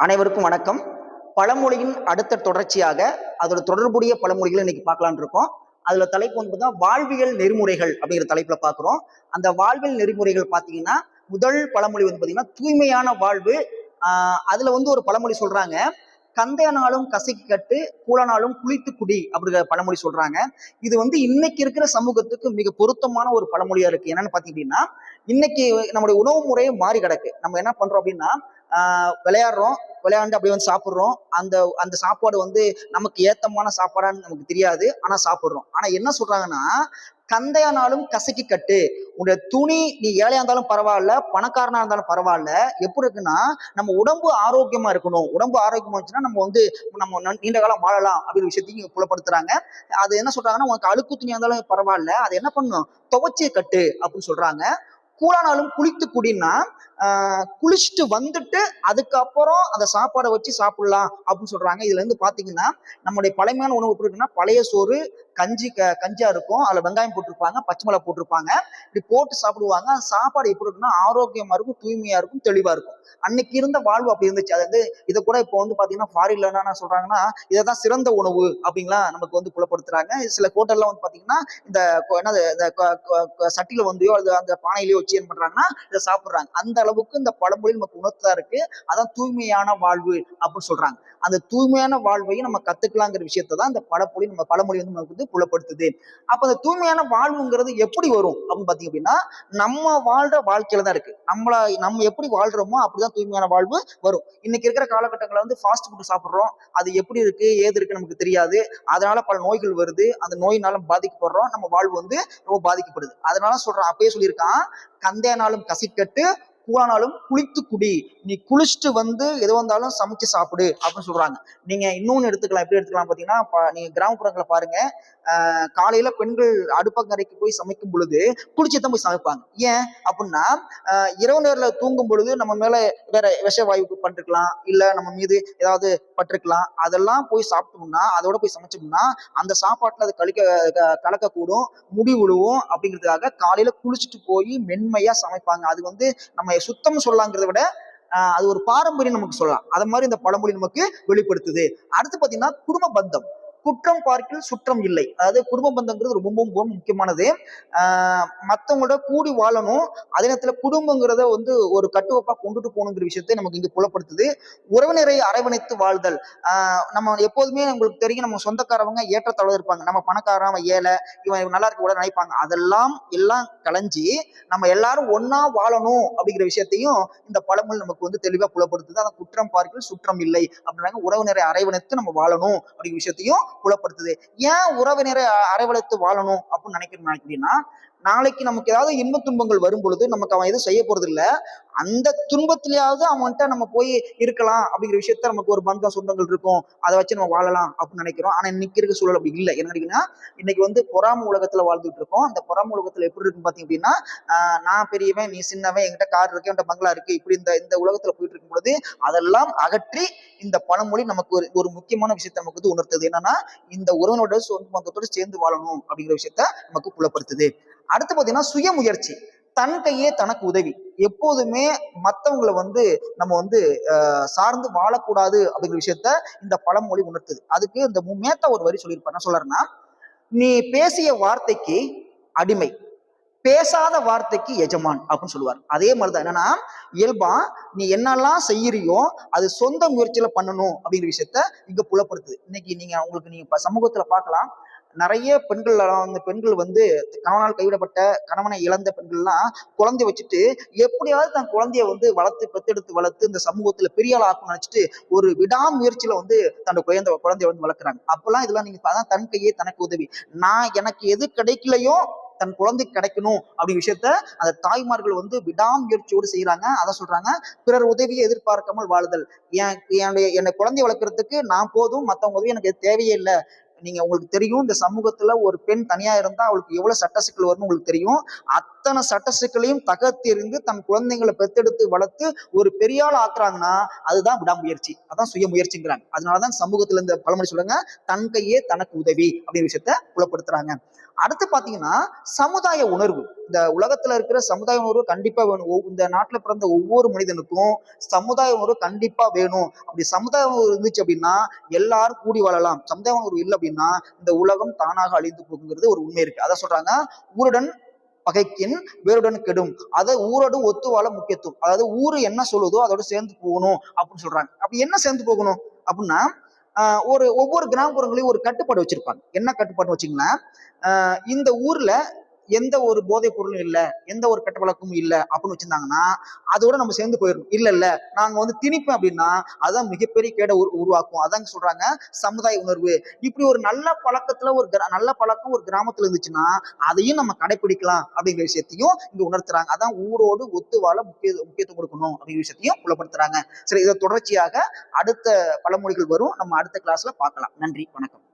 அனைவருக்கும் வணக்கம். பழமொழியின் அடுத்த தொடர்ச்சியாக அதோட தொடர்புடைய பழமொழிகளை இன்னைக்கு பார்க்கலாம்னு இருக்கோம். அதுல தலைப்பு வந்து வாழ்வியல் நெறிமுறைகள் அப்படிங்கிற தலைப்புல பார்க்கிறோம். அந்த வாழ்வியல் நெறிமுறைகள் பார்த்தீங்கன்னா, முதல் பழமொழி வந்து பார்த்தீங்கன்னா தூய்மையான வாழ்வு. அதுல வந்து ஒரு பழமொழி சொல்றாங்க, கந்தையனாலும் கசக்கி கட்டு கூழனாலும் குளித்து குடி அப்படிங்கிற பழமொழி சொல்றாங்க. இது வந்து இன்னைக்கு இருக்கிற சமூகத்துக்கு மிக பொருத்தமான ஒரு பழமொழியா இருக்கு. என்னன்னு பாத்தீங்கன்னா, இன்னைக்கு நம்முடைய உணவு முறையே மாறி கிடக்கு. நம்ம என்ன பண்றோம் அப்படின்னா, விளையாடுறோம், விளையாண்டு அப்படியே வந்து சாப்பிட்றோம். அந்த அந்த சாப்பாடு வந்து நமக்கு ஏத்தமான சாப்பாடான்னு நமக்கு தெரியாது, ஆனா சாப்பிட்றோம். ஆனா என்ன சொல்றாங்கன்னா, கந்தையானாலும் கசக்கி கட்டு. உன்னுடைய துணி நீ ஏழையா இருந்தாலும் பரவாயில்ல, பணக்காரனா இருந்தாலும் பரவாயில்ல. எப்படி இருக்குன்னா, நம்ம உடம்பு ஆரோக்கியமா இருக்கணும். உடம்பு ஆரோக்கியமா இருந்துச்சுன்னா நம்ம வந்து நம்ம நீண்ட காலம் வாழலாம் அப்படின்னு விஷயத்தையும் புலப்படுத்துறாங்க. அது என்ன சொல்றாங்கன்னா, உனக்கு அழுக்கு துணியா இருந்தாலும் பரவாயில்ல, அதை என்ன பண்ணணும், துவைச்சி கட்டு அப்படின்னு சொல்றாங்க. கூழானாலும் குளித்து குடின்னா, குளிச்சுட்டு வந்துட்டு அதுக்கப்புறம் அந்த சாப்பாடை வச்சு சாப்பிடலாம் அப்படின்னு சொல்றாங்க. இதுல இருந்து பாத்தீங்கன்னா, நம்முடைய பழமையான உணவு எப்படி இருக்குன்னா, பழைய சோறு, கஞ்சா இருக்கும், அதுல வெங்காயம் போட்டிருப்பாங்க, பச்சை மிளகா போட்டிருப்பாங்க, இப்படி போட்டு சாப்பிடுவாங்க. அந்த சாப்பாடு எப்படி இருக்குன்னா ஆரோக்கியமா இருக்கும், தூய்மையா இருக்கும், தெளிவா இருக்கும். அன்னைக்கு இருந்த வாழ்வு அப்படி இருந்துச்சு. அது வந்து இதை கூட இப்போ வந்து பாத்தீங்கன்னா ஃபாரின்ல என்ன சொல்றாங்கன்னா, இதைதான் சிறந்த உணவு அப்படிங்களா நமக்கு வந்து புலப்படுத்துறாங்க. சில ஹோட்டல்ல வந்து பாத்தீங்கன்னா இந்த என்னது இந்த சட்டியில வந்துயோ அல்லது அந்த பானையிலயோ வச்சு என்ன பண்றாங்கன்னா இதை சாப்பிடுறாங்க. அந்த அளவுக்கு இந்த பழமொழி நமக்கு உணர்த்தா இருக்கு. அதான் தூய்மையான வாழ்வு அப்படின்னு சொல்றாங்க. அந்த தூய்மையான வாழ்வையும் நம்ம கத்துக்கலாங்கிற விஷயத்தை தான் இந்த பழமொழி வந்து நமக்கு வந்து புலப்படுத்துது. அப்ப அந்த தூய்மையான வாழ்வுங்கிறது எப்படி வரும் அப்படின்னு பாத்தீங்க அப்படின்னா, நம்ம வாழ்ற வாழ்க்கையில தான் இருக்கு. நம்ம எப்படி வாழ்றோமோ அப்படிதான் தூய்மையான வாழ்வு வரும். இன்னைக்கு இருக்கிற காலகட்டங்களில் வந்து ஃபாஸ்ட் ஃபுட் சாப்பிடுறோம். அது எப்படி இருக்கு ஏது இருக்கு நமக்கு தெரியாது. அதனால பல நோய்கள் வருது. அந்த நோயினாலும் பாதிக்கப்படுறோம். நம்ம வாழ்வு வந்து ரொம்ப பாதிக்கப்படுது. அதனால சொல்றான், அப்பயே சொல்லியிருக்கான், கந்தையனாலும் கசிக்கட்டு கூழானாலும் குளித்து குடி. நீ குளிச்சுட்டு வந்து எது வந்தாலும் சமைச்சு சாப்பிடு அப்படின்னு சொல்றாங்க. நீங்க இன்னொன்னு எடுத்துக்கலாம். எப்படி எடுத்துக்கலாம் பாத்தீங்கன்னா, நீங்க கிராமப்புறங்களை பாருங்க. காலையில பெண்கள் அடுப்பங்கரைக்கு போய் சமைக்கும் பொழுது குளிச்சுதான் போய் சமைப்பாங்க. ஏன் அப்படின்னா, இரவு நேரில் தூங்கும் பொழுது நம்ம மேல வேற விஷ வாயு பண்ணிருக்கலாம், இல்ல நம்ம மீது ஏதாவது பட்டிருக்கலாம். அதெல்லாம் போய் சாப்பிட்டோம்னா, அதோட போய் சமைச்சோம்னா அந்த சாப்பாட்டுல அது கலக்கக்கூடும், முடி விழுவும். அப்படிங்கிறதுக்காக காலையில குளிச்சுட்டு போய் மென்மையா சமைப்பாங்க. அது வந்து நம்ம சுத்தம் சொல்லலாங்கிறத விட அது ஒரு பாரம்பரியம் நமக்கு சொல்லலாம். அது மாதிரி இந்த பழமொழி நமக்கு வெளிப்படுத்துது. அடுத்து பாத்தீங்கன்னா, குடும்ப பந்தம். குற்றம் பார்க்கில் சுற்றம் இல்லை. அதாவது குடும்ப பந்தங்கிறது ரொம்ப ரொம்ப முக்கியமானது. மற்றவங்களோட கூடி வாழணும். அதே நேரத்துல குடும்பங்கிறத வந்து ஒரு கட்டுக்கோப்பா கொண்டுட்டு போகணுங்கிற விஷயத்தை நமக்கு இங்க புலப்படுத்துது. உறவினரை அரவணைத்து வாழ்தல். நம்ம எப்போதுமே உங்களுக்கு தெரியும், நம்ம சொந்தக்காரவங்க ஏற்றத்தாழ்வு இருப்பாங்க. நம்ம பணக்காரன், அவன் ஏழை, இவன் நல்லா இருக்க கூட நினைப்பாங்க. எல்லாம் களைஞ்சி நம்ம எல்லாரும் ஒன்னா வாழணும் அப்படிங்கிற விஷயத்தையும் இந்த பழமொழி நமக்கு வந்து தெளிவா புலப்படுத்துது. அந்த குற்றம் பார்க்கில் சுற்றம் இல்லை அப்படின்றாங்க. உறவினரை அரவணைத்து நம்ம வாழணும் அப்படிங்கிற விஷயத்தையும் புலப்படுத்துது. ஏன் உறவினரை அரவணைத்து வாழணும் அப்படின்னு நினைக்கிறீங்கன்னா, நாளைக்கு நமக்கு ஏதாவது இன்ப துன்பங்கள் வரும் பொழுது நமக்கு அவன் எதுவும் செய்ய போறது இல்லை. அந்த துன்பத்திலேயாவது அவன்கிட்ட நம்ம போய் இருக்கலாம் அப்படிங்கிற விஷயத்த நமக்கு ஒரு பந்தம் சொந்தங்கள் இருக்கும், அதை வச்சு நம்ம வாழலாம் அப்படின்னு நினைக்கிறோம். ஆனா இன்னைக்கு இருக்க சூழல் அப்படி இல்லை. என்ன நினைக்கிறீங்கன்னா, இன்னைக்கு வந்து பொறாம உலகத்துல வாழ்ந்துட்டு இருக்கோம். அந்த பொறாம உலகத்துல எப்படி இருக்குன்னு பாத்தீங்க அப்படின்னா, நான் பெரியவன், நீ சின்னவன், என்கிட்ட கார் இருக்கு, என்கிட்ட பங்களா இருக்கு, இப்படி இந்த இந்த உலகத்துல போயிட்டு இருக்கும் பொழுது அதெல்லாம் அகற்றி இந்த பழமொழி நமக்கு ஒரு முக்கியமான விஷயத்தை நமக்கு வந்து உணர்த்துது. என்னன்னா, இந்த உறவினோட சொந்த பந்தத்தோடு சேர்ந்து வாழணும் அப்படிங்கிற விஷயத்த நமக்கு புலப்படுத்துது. அடுத்து பாத்தீங்கன்னா, சுயமுயற்சி. தன் கையே தனக்கு உதவி. எப்போதுமே மற்றவங்களை வந்து நம்ம வந்து சார்ந்து வாழக்கூடாது அப்படிங்கிற விஷயத்த இந்த பழமொழி உணர்த்துது. அதுக்கு இந்த மேத்தா ஒரு வரி சொல்லியிருப்பார். என்ன சொல்றாருன்னா, நீ பேசிய வார்த்தைக்கு அடிமை, பேசாத வார்த்தைக்கு எஜமான் அப்படின்னு சொல்லுவார். அதே மாதிரிதான் என்னன்னா, இயல்பா நீ என்னெல்லாம் செய்யறியோ அது சொந்த முயற்சியில பண்ணணும் அப்படிங்கிற விஷயத்த இங்க புலப்படுத்துது. இன்னைக்கு நீங்க சமூகத்துல பார்க்கலாம், நிறைய பெண்கள் வந்து கணவனால் கைவிடப்பட்ட, கணவனை இழந்த பெண்கள்லாம் குழந்தைய வச்சுட்டு எப்படியாவது தன் குழந்தைய வந்து பெத்தெடுத்து வளர்த்து இந்த சமூகத்துல பெரிய ஆள் ஆக்கணும்னு நினைச்சிட்டு ஒரு விடாமுயற்சியில வந்து தன்னோட குழந்தைய வந்து வளர்க்குறாங்க. அப்பெல்லாம் இதெல்லாம் நீங்க தன் கையே தனக்கு உதவி. எனக்கு எது கிடைக்கலையோ தன் குழந்தை கிடைக்கணும் அப்படி விஷயத்த அந்த தாய்மார்கள் வந்து விடாமுயற்சியோடு செய்யறாங்க. அதை சொல்றாங்க, பிறர் உதவியை எதிர்பார்க்காமல் வாழுதல். என்னை குழந்தைய வளர்க்கறதுக்கு நான் போதும், மற்றவங்க உதவி எனக்கு தேவையே இல்லை. நீங்க உங்களுக்கு தெரியும், இந்த சமூகத்துல ஒரு பெண் தனியா இருந்தா அவளுக்கு எவ்வளவு சட்ட சிக்கல் வரும்னு உங்களுக்கு தெரியும். அத்தனை சட்ட சிக்கலையும் தகர்த்தெறிந்து தன் குழந்தைங்களை பெத்தெடுத்து வளர்த்து ஒரு பெரிய ஆள் ஆக்குறாங்கன்னா அதுதான் விடாமுயற்சி, அதான் சுய முயற்சிங்கிறாங்க. அதனாலதான் சமூகத்துல இந்த பழமொழி சொல்லுங்க, தன் கையே தனக்கு உதவி அப்படிங்கிற விஷயத்த புலப்படுத்துறாங்க. அடுத்து பாத்தீங்கன்னா சமுதாய உணர்வு. இந்த உலகத்துல இருக்கிற சமுதாய உணர்வு கண்டிப்பா வேணும். இந்த நாட்டுல பிறந்த ஒவ்வொரு மனிதனுக்கும் சமுதாய உணர்வு கண்டிப்பா வேணும். அப்படி சமுதாய உணர்வு இருந்துச்சு அப்படின்னா எல்லாரும் கூடி வாழலாம். சமுதாய உணர்வு இல்லை அப்படின்னா இந்த உலகம் தானாக அழிந்து போகுங்கிறது ஒரு உண்மை இருக்கு. அதை சொல்றாங்க, ஊருடன் பகைக்கின் வேருடன் கெடும். அதை ஊரோடு ஒத்து வாழ முக்கியத்துவம். அதாவது ஊரு என்ன சொல்லுதோ அதோட சேர்ந்து போகணும் அப்படின்னு சொல்றாங்க. அப்படி என்ன சேர்ந்து போகணும் அப்படின்னா ஒவ்வொரு கிராமப்புறங்களையும் ஒரு கட்டுப்பாடு வச்சிருப்பாங்க. என்ன கட்டுப்பாடு வச்சிங்கன்னா, இந்த ஊர்ல எந்த ஒரு போதைப் பொருளும் இல்ல, எந்த ஒரு கெட்ட பழக்கமும் இல்ல அப்படின்னு வச்சிருந்தாங்கன்னா அதோட நம்ம சேர்ந்து போயிடணும். இல்ல நாங்க வந்து திணிப்போம் அப்படின்னா அதான் மிகப்பெரிய கேடை உருவாக்கும். அதாங்க சொல்றாங்க சமுதாய உணர்வு. இப்படி ஒரு நல்ல பழக்கத்துல நல்ல பழக்கம் ஒரு கிராமத்துல இருந்துச்சுன்னா அதையும் நம்ம கடைபிடிக்கலாம் அப்படிங்கிற விஷயத்தையும் இங்க உணர்த்துறாங்க. அதான் ஊரோடு ஒத்து வாழ முக்கியத்துவம் கொடுக்கணும் அப்படிங்கிற விஷயத்தையும் புலப்படுத்துறாங்க. சரி, இதை தொடர்ச்சியாக அடுத்த பழமொழிகள் வரும். நம்ம அடுத்த கிளாஸ்ல பார்க்கலாம். நன்றி, வணக்கம்.